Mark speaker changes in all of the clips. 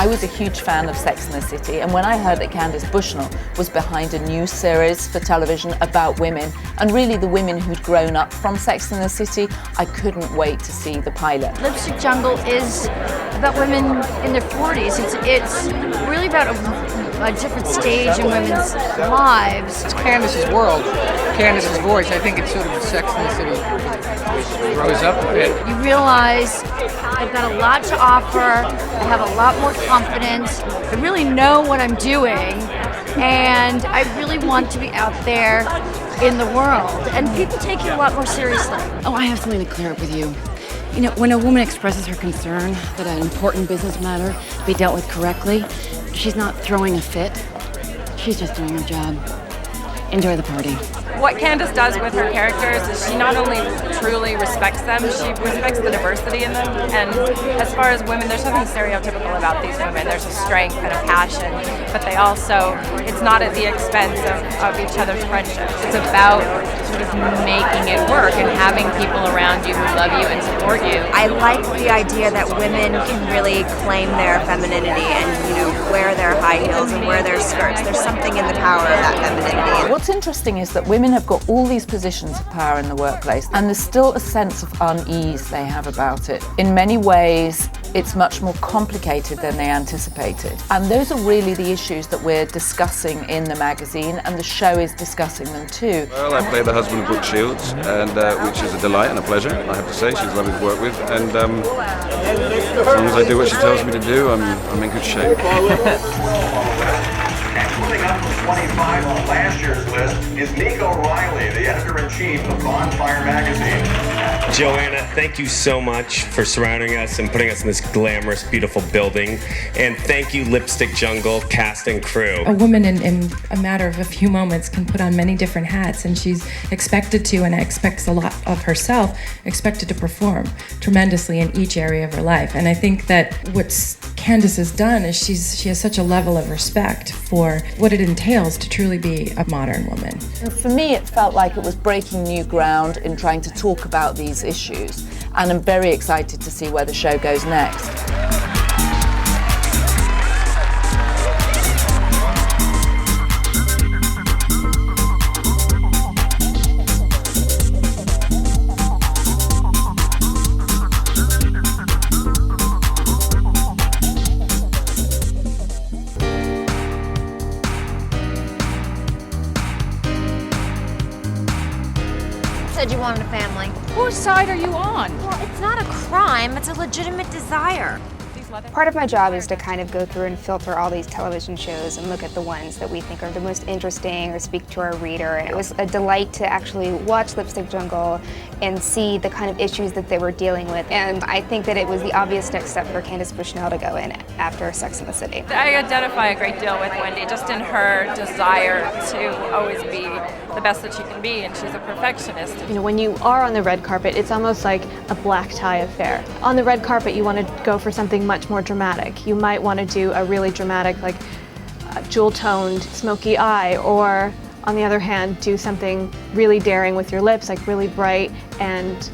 Speaker 1: I was a huge fan of Sex and the City, and when I heard that Candace Bushnell was behind a new series for television about women, and really the women who'd grown up from Sex and the City, I couldn't wait to see the pilot.
Speaker 2: Lipstick Jungle is about women in their 40s. It's really about a different stage in women's lives.
Speaker 3: It's Candace's world, Candace's voice. I think it's sort of Sex and the City grows up a bit.
Speaker 2: You realize I've got a lot to offer. I have a lot more confidence. I really know what I'm doing, and I really want to be out there in the world. And people take you a lot more seriously.
Speaker 4: Oh, I have something to clear up with you. You know, when a woman expresses her concern that an important business matter be dealt with correctly, she's not throwing a fit. She's just doing her job. Enjoy the party.
Speaker 5: What Candace does with her characters is she not only truly respects them, she respects the diversity in them. And as far as women, there's something stereotypical about these women. There's a strength and a passion, but they also, it's not at the expense of each other's friendships. It's about sort of making it work and having people around you who love you and support you.
Speaker 6: I like the idea that women can really claim their femininity and, wear their high heels and wear their skirts. There's something in the power of that femininity.
Speaker 1: What's interesting is that women have got all these positions of power in the workplace, and there's still a sense of unease they have about it. In many ways, it's much more complicated than they anticipated. And those are really the issues that we're discussing in the magazine, and the show is discussing them too.
Speaker 7: Well, I play the husband of Brooke Shields, and which is a delight and a pleasure, I have to say. She's lovely to work with, and as long as I do what she tells me to do, I'm in good shape.
Speaker 8: And moving up from 25 on last year's list is Nico Riley, the editor-in-chief of Bonfire Magazine.
Speaker 9: Joanna, thank you so much for surrounding us and putting us in this glamorous, beautiful building. And thank you, Lipstick Jungle cast and crew.
Speaker 10: A woman in a matter of a few moments can put on many different hats, and she's expected to, and expects a lot of herself, expected to perform tremendously in each area of her life. And I think that what Candace has done is she has such a level of respect for what it entails to truly be a modern woman.
Speaker 1: And for me, it felt like it was breaking new ground in trying to talk about these issues, and I'm very excited to see where the show goes next.
Speaker 6: Said you wanted a family.
Speaker 5: Whose side are you on?
Speaker 6: Well, it's not a crime, it's a legitimate desire.
Speaker 11: Part of my job is to kind of go through and filter all these television shows and look at the ones that we think are the most interesting or speak to our reader. And it was a delight to actually watch Lipstick Jungle and see the kind of issues that they were dealing with. And I think that it was the obvious next step for Candace Bushnell to go in after Sex and the City.
Speaker 5: I identify a great deal with Wendy, just in her desire to always be the best that she can be, and she's a perfectionist.
Speaker 12: When you are on the red carpet, it's almost like a black tie affair. On the red carpet, you want to go for something much more dramatic. You might want to do a really dramatic, like jewel-toned, smoky eye, or on the other hand, do something really daring with your lips, like really bright and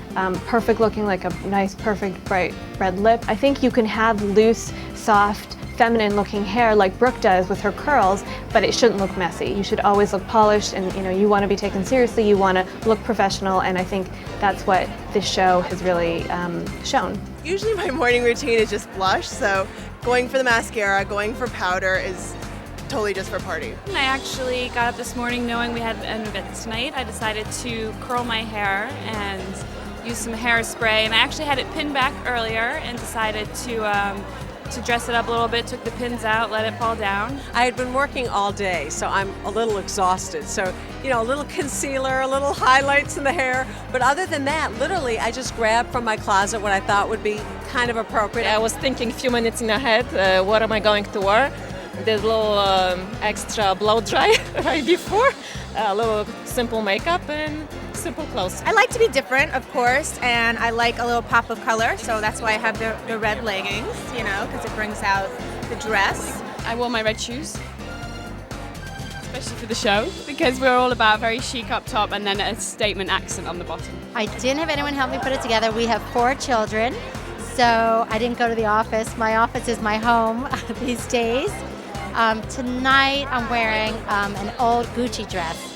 Speaker 12: perfect looking, like a nice, perfect, bright red lip. I think you can have loose, soft, feminine looking hair like Brooke does with her curls, but it shouldn't look messy. You should always look polished, and you want to be taken seriously, you want to look professional, and I think that's what this show has really shown.
Speaker 13: Usually my morning routine is just blush, so going for the mascara, going for powder is totally just for party.
Speaker 14: I actually got up this morning knowing we had an event tonight. I decided to curl my hair and use some hairspray, and I actually had it pinned back earlier and decided to to dress it up a little bit, took the pins out, let it fall down.
Speaker 15: I had been working all day, so I'm a little exhausted. So, you know, a little concealer, a little highlights in the hair. But other than that, literally, I just grabbed from my closet what I thought would be kind of appropriate.
Speaker 16: I was thinking a few minutes in ahead, what am I going to wear? There's a little extra blow dry right before, a little simple makeup and simple clothes.
Speaker 17: I like to be different, of course, and I like a little pop of color, so that's why I have the red leggings, you know, because it brings out the dress.
Speaker 14: I wore my red shoes, especially for the show, because we're all about very chic up top and then a statement accent on the bottom.
Speaker 18: I didn't have anyone help me put it together. We have 4 children, so I didn't go to the office. My office is my home these days. Tonight I'm wearing an old Gucci dress.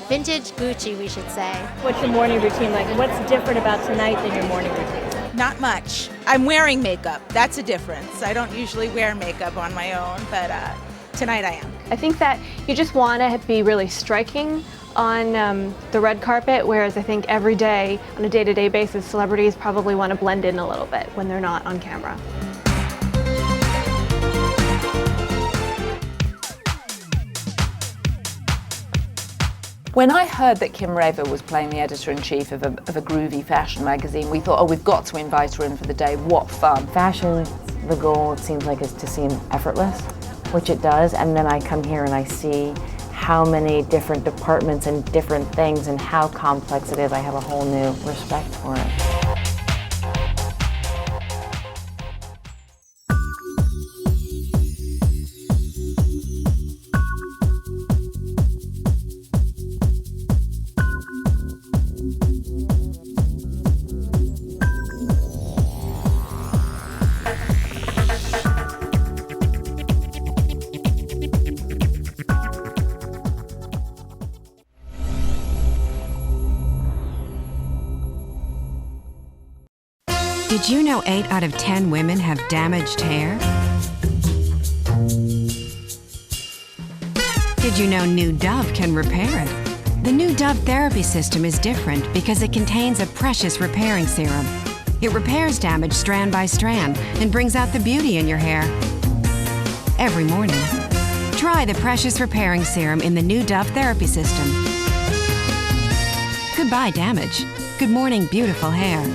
Speaker 18: Vintage Gucci, we should say.
Speaker 19: What's your morning routine like? What's different about tonight than your morning routine?
Speaker 20: Not much. I'm wearing makeup. That's a difference. I don't usually wear makeup on my own, but tonight I am.
Speaker 12: I think that you just want to be really striking on the red carpet, whereas I think every day, on a day-to-day basis, celebrities probably want to blend in a little bit when they're not on camera.
Speaker 1: When I heard that Kim Raver was playing the editor-in-chief of a groovy fashion magazine, we thought, oh, we've got to invite her in for the day. What fun.
Speaker 21: Fashion, the goal, it seems like, is to seem effortless, which it does, and then I come here and I see how many different departments and different things and how complex it is. I have a whole new respect for it.
Speaker 22: Did you know 8 out of 10 women have damaged hair? Did you know New Dove can repair it? The New Dove therapy system is different because it contains a precious repairing serum. It repairs damage strand by strand and brings out the beauty in your hair every morning. Try the precious repairing serum in the New Dove therapy system. Goodbye damage. Good morning, beautiful hair.